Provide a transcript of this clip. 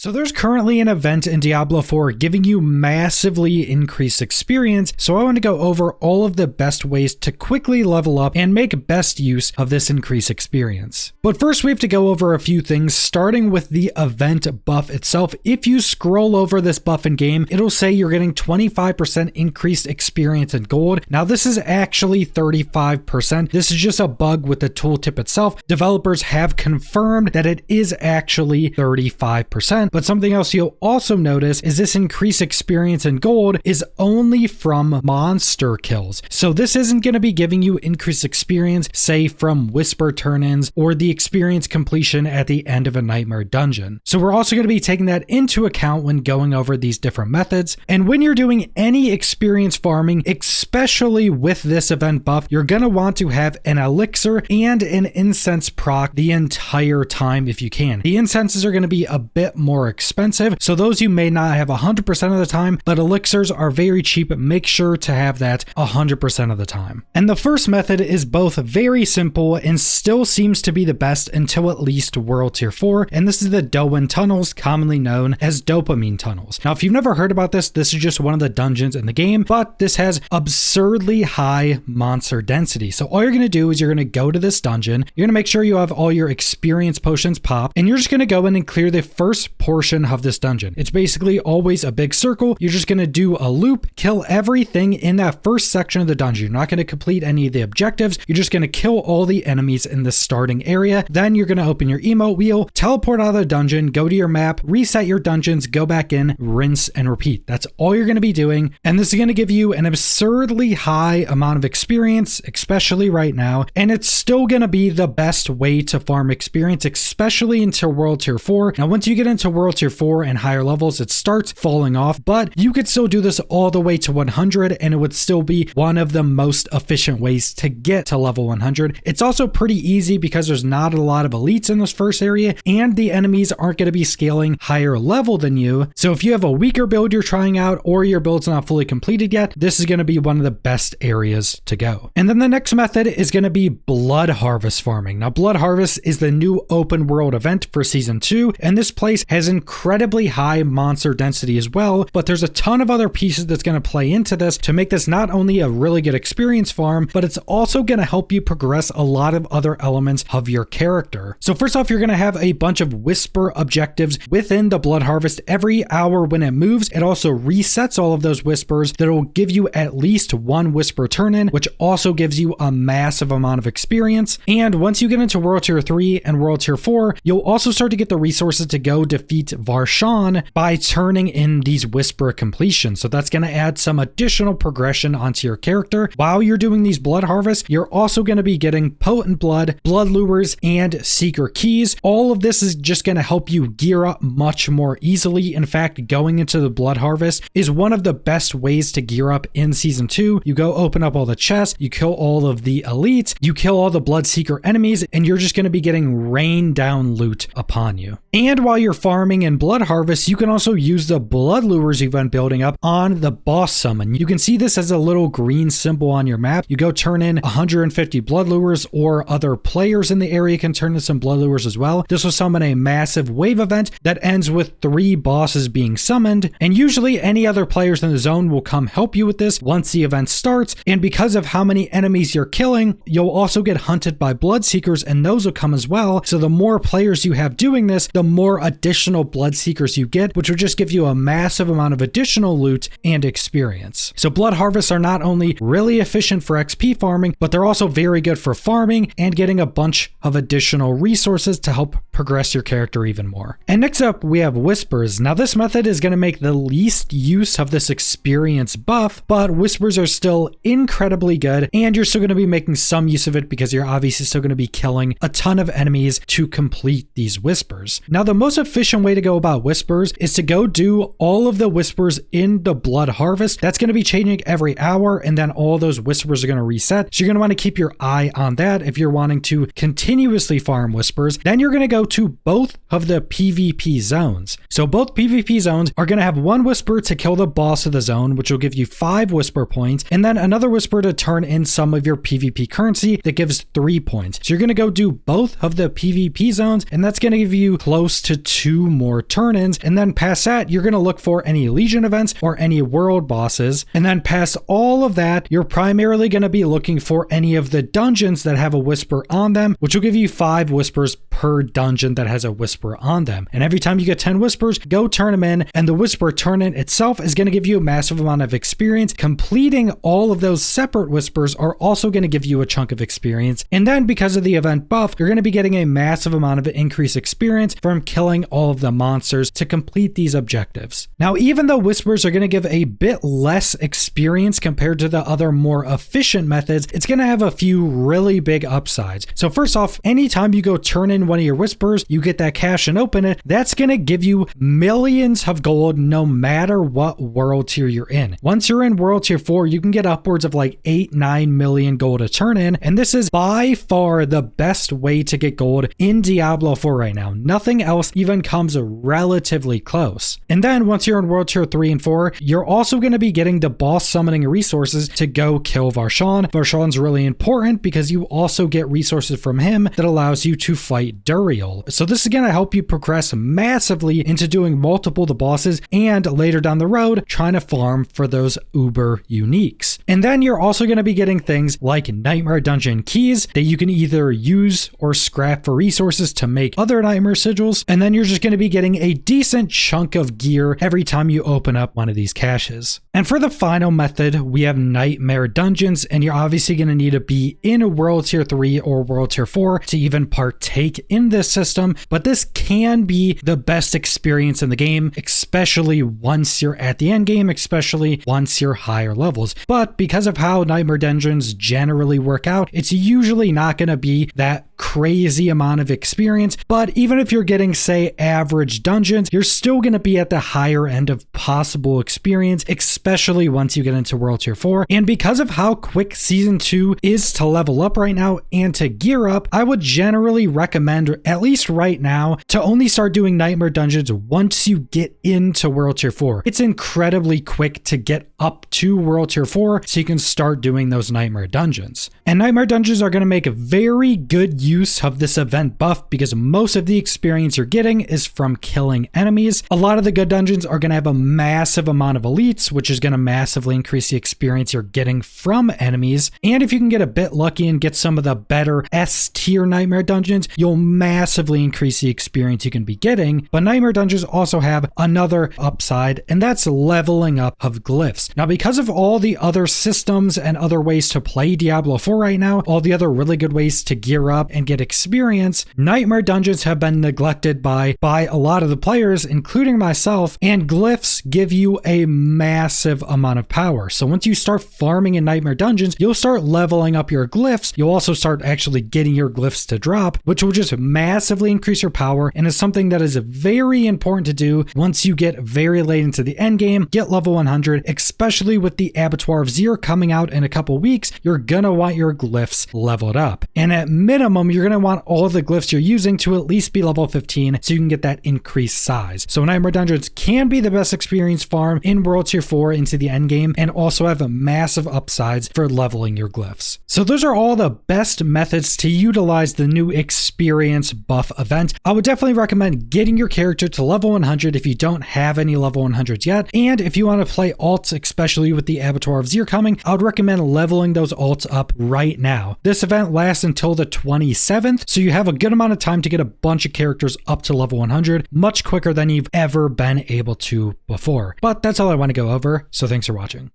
So there's currently an event in Diablo 4 giving you massively increased experience, so I want to go over all of the best ways to quickly level up and make best use of this increased experience. But first we have to go over a few things, starting with the event buff itself. If you scroll over this buff in game, it'll say you're getting 25% increased experience in gold. Now this is actually 35%. This is just a bug with the tooltip itself. Developers have confirmed that it is actually 35%. But something else you'll also notice is this increased experience in gold is only from monster kills. So this isn't going to be giving you increased experience, say from whisper turn-ins or the experience completion at the end of a nightmare dungeon. So we're also going to be taking that into account when going over these different methods. And when you're doing any experience farming, especially with this event buff, you're going to want to have an elixir and an incense proc the entire time if you can. The incenses are going to be a bit more expensive, so those you may not have 100% of the time, but elixirs are very cheap. Make sure to have that 100% of the time. And the first method is both very simple and still seems to be the best until at least World Tier 4, and this is the Dopamine tunnels, commonly known as Dopamine tunnels. Now if you've never heard about this is just one of the dungeons in the game, but this has absurdly high monster density. So all you're going to do is you're going to go to this dungeon, you're going to make sure you have all your experience potions pop, and you're just going to go in and clear the first portion of this dungeon. It's basically always a big circle. You're just going to do a loop, kill everything in that first section of the dungeon. You're not going to complete any of the objectives. You're just going to kill all the enemies in the starting area. Then you're going to open your emote wheel, teleport out of the dungeon, go to your map, reset your dungeons, go back in, rinse and repeat. That's all you're going to be doing. And this is going to give you an absurdly high amount of experience, especially right now. And it's still going to be the best way to farm experience, especially into World Tier 4. Now, once you get into World Tier 4 and higher levels, it starts falling off, but you could still do this all the way to 100 and it would still be one of the most efficient ways to get to level 100. It's also pretty easy because there's not a lot of elites in this first area and the enemies aren't going to be scaling higher level than you. So if you have a weaker build you're trying out or your build's not fully completed yet, this is going to be one of the best areas to go. And then the next method is going to be blood harvest farming. Now blood harvest is the new open world event for season 2, and this place has incredibly high monster density as well, but there's a ton of other pieces that's going to play into this to make this not only a really good experience farm, but it's also going to help you progress a lot of other elements of your character. So first off, you're going to have a bunch of whisper objectives within the blood harvest. Every hour when it moves, it also resets all of those whispers that will give you at least one whisper turn-in, which also gives you a massive amount of experience. And once you get into World Tier 3 and World Tier 4, you'll also start to get the resources to go defeat Varshan by turning in these whisper completions. So that's going to add some additional progression onto your character. While you're doing these blood harvests, you're also going to be getting potent blood lures, and seeker keys. All of this is just going to help you gear up much more easily. In fact, going into the blood harvest is one of the best ways to gear up in season 2. You go open up all the chests, you kill all of the elites, you kill all the blood seeker enemies, and you're just going to be getting rain down loot upon you. And while you're farming in blood harvest, you can also use the blood lures you've been building up on the boss summon. You can see this as a little green symbol on your map. You go turn in 150 blood lures, or other players in the area can turn in some blood lures as well. This will summon a massive wave event that ends with 3 bosses being summoned, and usually any other players in the zone will come help you with this once the event starts. And because of how many enemies you're killing, you'll also get hunted by blood seekers, and those will come as well. So the more players you have doing this, the more additional blood seekers you get, which will just give you a massive amount of additional loot and experience. So blood harvests are not only really efficient for XP farming, but they're also very good for farming and getting a bunch of additional resources to help progress your character even more. And next up, we have whispers. Now this method is going to make the least use of this experience buff, but whispers are still incredibly good, and you're still going to be making some use of it because you're obviously still going to be killing a ton of enemies to complete these whispers. Now the most efficient way to go about whispers is to go do all of the whispers in the blood harvest. That's going to be changing every hour, and then all those whispers are going to reset. So you're going to want to keep your eye on that if you're wanting to continuously farm whispers. Then you're going to go to both of the PvP zones. So both PvP zones are going to have one whisper to kill the boss of the zone, which will give you 5 whisper points, and then another whisper to turn in some of your PvP currency that gives 3 points. So you're going to go do both of the PvP zones, and that's going to give you close to 2 more turn-ins, and then past that, you're going to look for any Legion events or any world bosses, and then past all of that, you're primarily going to be looking for any of the dungeons that have a whisper on them, which will give you 5 whispers per dungeon that has a whisper on them. And every time you get 10 whispers, go turn them in, and the whisper turn-in itself is going to give you a massive amount of experience. Completing all of those separate whispers are also going to give you a chunk of experience. And then because of the event buff, you're going to be getting a massive amount of increased experience from killing all of the monsters to complete these objectives. Now, even though whispers are going to give a bit less experience compared to the other more efficient methods, it's going to have a few really big upsides. So first off, anytime you go turn in one of your whispers, you get that cache and open it, that's going to give you millions of gold no matter what world tier you're in. Once you're in world tier 4, you can get upwards of like 8-9 million gold to turn in, and this is by far the best way to get gold in Diablo 4 right now. Nothing else even comes relatively close. And then once you're in world tier 3 and 4, you're also going to be getting the boss summoning resources to go kill Varshan. Varshan's really important because you also get resources from him that allows you to fight Duriel. So this is going to help you progress massively into doing multiple the bosses, and later down the road trying to farm for those uber uniques. And then you're also going to be getting things like Nightmare Dungeon keys that you can either use or scrap for resources to make other Nightmare sigils, and then you're just going to be getting a decent chunk of gear every time you open up one of these caches. And for the final method, we have Nightmare Dungeons, and you're obviously going to need to be in a World Tier 3 or World Tier 4 to even partake in this system, but this can be the best experience in the game, especially once you're at the end game, especially once you're higher levels. But because of how Nightmare Dungeons generally work out, it's usually not going to be that crazy amount of experience, but even if you're getting, say, average dungeons, you're still going to be at the higher end of possible experience, especially once you get into World Tier 4. And because of how quick Season 2 is to level up right now and to gear up, I would generally recommend, at least right now, to only start doing Nightmare Dungeons once you get into World Tier 4. It's incredibly quick to get up to World Tier 4, so you can start doing those Nightmare Dungeons. And Nightmare Dungeons are going to make a very good use of this event buff because most of the experience you're getting is from killing enemies. A lot of the good dungeons are going to have a massive amount of elites, which is going to massively increase the experience you're getting from enemies. And if you can get a bit lucky and get some of the better S tier Nightmare Dungeons, you'll massively increase the experience you can be getting. But Nightmare Dungeons also have another upside, and that's leveling up of glyphs. Now, because of all the other systems and other ways to play Diablo 4 right now, all the other really good ways to gear up and get experience, Nightmare Dungeons have been neglected by a lot of the players, including myself, and glyphs give you a massive amount of power. So once you start farming in Nightmare Dungeons, you'll start leveling up your glyphs. You'll also start actually getting your glyphs to drop, which will just massively increase your power, and is something that is very important to do once you get very late into the end game, get level 100, especially with the Abattoir of Zir coming out in a couple weeks. You're gonna want your glyphs leveled up, and at minimum you're gonna want all the glyphs you're using to at least be level 15 so you can get that increased size. So Nightmare Dungeons can be the best experience farm in World Tier 4 into the end game, and also have a massive upsides for leveling your glyphs. So those are all the best methods to utilize the new experience buff event. I would definitely recommend getting your character to level 100 if you don't have any level 100s yet, and if you want to play alts, especially with the Abattoir of Zir coming, I would recommend leveling those alts up right now. This event lasts until the 27th, so you have a good amount of time to get a bunch of characters up to level 100, much quicker than you've ever been able to before. But that's all I want to go over, so thanks for watching.